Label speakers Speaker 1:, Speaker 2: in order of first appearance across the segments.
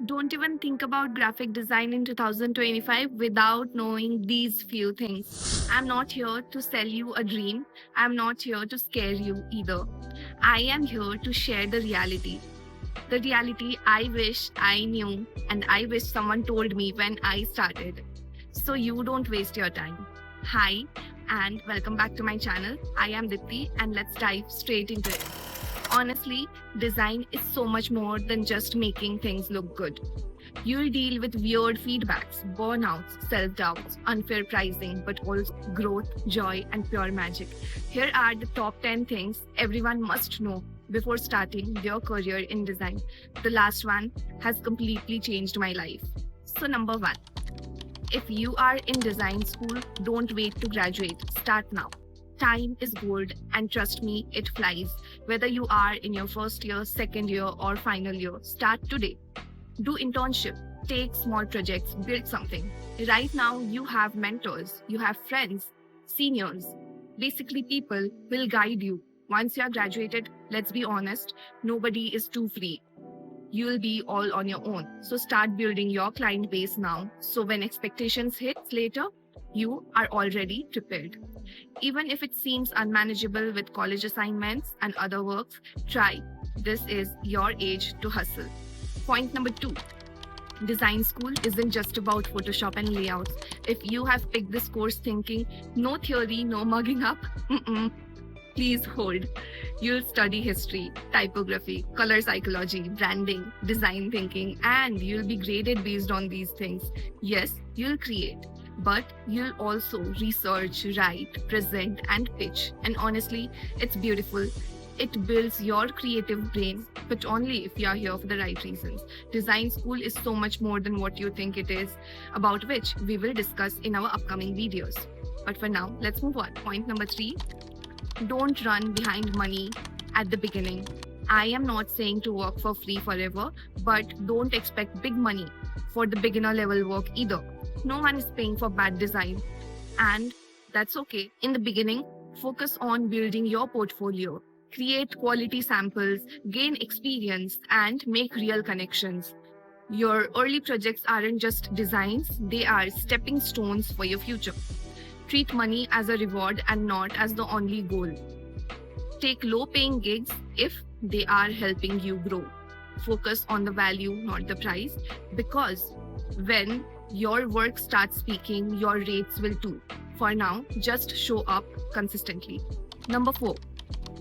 Speaker 1: Don't even think about graphic design in 2025 without knowing these few things. I'm not here to sell you a dream. I'm not here to scare you either. I am here to share the reality. The reality I wish I knew and I wish someone told me when I started. So you don't waste your time. Hi, and welcome back to my channel. I am Dipti, and let's dive straight into it. Honestly, design is so much more than just making things look good. You'll deal with weird feedbacks, burnouts, self doubts, unfair pricing, but also growth, joy, and pure magic. Here are the top 10 things everyone must know before starting their career in design. The last one has completely changed my life. So, number one, if you are in design school, don't wait to graduate. Start now. Time is gold, and trust me, it flies. Whether you are in your first year, second year, or final year, start today. Do internship, take small projects, build something. Right now, you have mentors, you have friends, seniors, basically people will guide you. Once you are graduated, let's be honest, nobody is too free. You'll be all on your own. So start building your client base now. So when expectations hits later, you are already prepared. Even if it seems unmanageable with college assignments and other works, try. This is your age to hustle. Point number two, design school isn't just about Photoshop and layouts. If you have picked this course thinking, no theory, no mugging up, please hold. You'll study history, typography, color psychology, branding, design thinking, and you'll be graded based on these things. Yes, you'll create, but you'll also research, write, present, and pitch. And honestly, it's beautiful. It builds your creative brain, but only if you are here for the right reasons. Design school is so much more than what you think it is, about which we will discuss in our upcoming videos. But for now, let's move on. Point number three, don't run behind money at the beginning. I am not saying to work for free forever, but don't expect big money for the beginner level work either. No one is paying for bad design, and that's okay. In the beginning, focus on building your portfolio, create quality samples, gain experience, and make real connections. Your early projects aren't just designs, they are stepping stones for your future. Treat money as a reward and not as the only goal. Take low paying gigs if they are helping you grow. Focus on the value, not the price, because when your work starts speaking, your rates will too. For now, just show up consistently. Number four,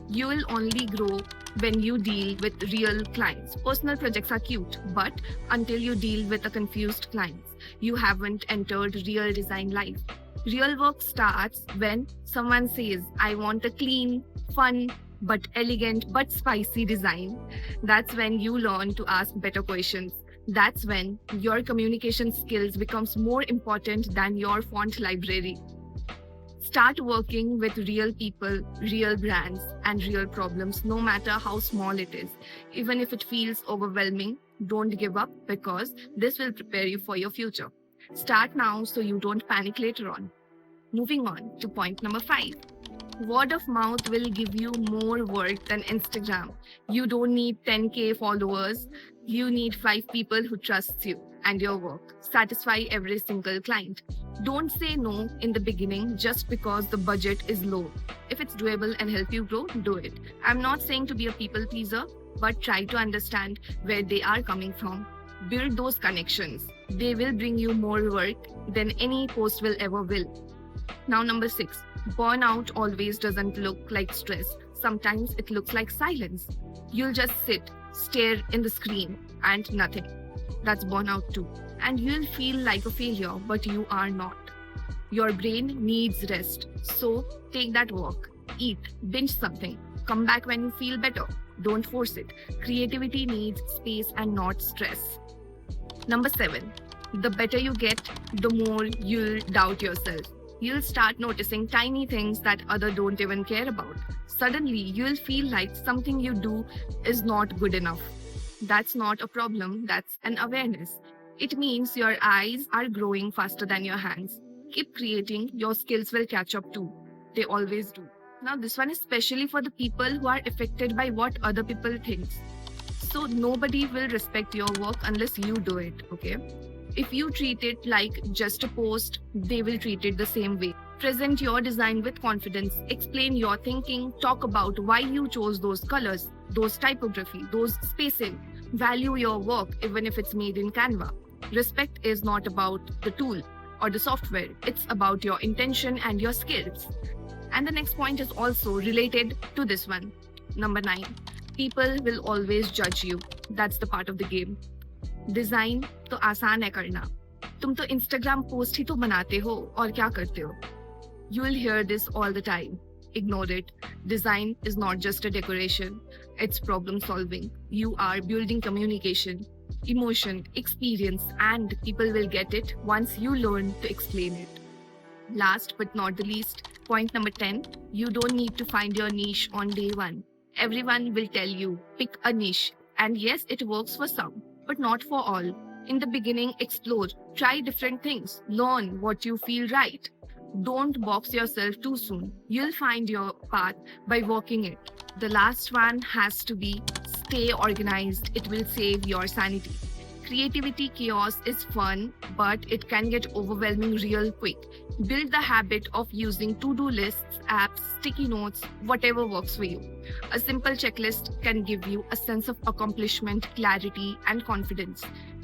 Speaker 1: you will only grow when you deal with real clients. Personal projects are cute, but until you deal with a confused clients, you haven't entered real design life. Real work starts when someone says, I want a clean, fun, but elegant but spicy design. That's when you learn to ask better questions. That's when your communication skills becomes more important than your font library. Start working with real people, real brands, and real problems, no matter how small it is. Even if it feels overwhelming, don't give up because this will prepare you for your future. Start now so you don't panic later on. Moving on to point number five. Word of mouth will give you more work than Instagram. You don't need 10k followers. You need 5 people who trust you and your work. Satisfy every single client. Don't say no in the beginning just because the budget is low. If it's doable and help you grow, do it. I'm not saying to be a people pleaser, but try to understand where they are coming from. Build those connections. They will bring you more work than any post will ever will. Now, number six, burnout always doesn't look like stress. Sometimes it looks like silence. You'll just sit, stare in the screen, and nothing. That's burnout too. And you'll feel like a failure, but you are not. Your brain needs rest. So take that walk, eat, binge something, come back when you feel better. Don't force it. Creativity needs space and not stress. Number seven, the better you get, the more you'll doubt yourself. You'll start noticing tiny things that others don't even care about. Suddenly, you'll feel like something you do is not good enough. That's not a problem, that's an awareness. It means your eyes are growing faster than your hands. Keep creating, your skills will catch up too. They always do. Now, this one is especially for the people who are affected by what other people think. So nobody will respect your work unless you do it, okay? If you treat it like just a post, they will treat it the same way. Present your design with confidence, explain your thinking, talk about why you chose those colors, those typography, those spacing. Value your work even if it's made in Canva. Respect is not about the tool or the software, it's about your intention and your skills. And the next point is also related to this one. Number 9, people will always judge you. That's the part of the game. Design तो आसान है करना, तुम तो Instagram post ही तो बनाते हो और क्या करते हो. You will hear this all the time. Ignore it. Design is not just a decoration, it's problem solving. You are building communication, emotion, experience, and people will get it once you learn to explain it. Last but not the least, point number 10, you don't need to find your niche on day one. Everyone will tell you, pick a niche. And yes, it works for some, but not for all. In the beginning, explore, try different things, learn what you feel right. Don't box yourself too soon. You'll find your path by walking it. The last one has to be stay organized. It will save your sanity. Creativity chaos is fun, but it can get overwhelming real quick. Build the habit of using to-do lists, apps, sticky notes, whatever works for you. A simple checklist can give you a sense of accomplishment, clarity, and confidence.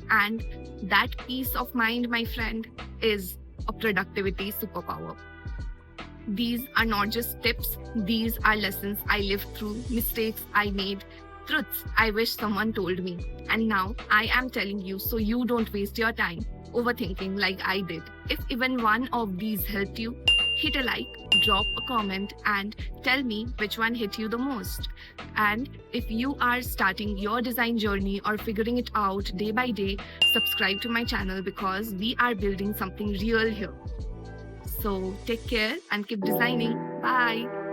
Speaker 1: And that peace of mind, my friend, is a productivity superpower. These are not just tips, these are lessons I lived through, mistakes I made, truths I wish someone told me. And now I am telling you so you don't waste your time overthinking like I did. If even one of these helped you, hit a like, drop a comment, and tell me which one hit you the most. And if you are starting your design journey or figuring it out day by day, subscribe to my channel because we are building something real here. So take care and keep designing. Bye.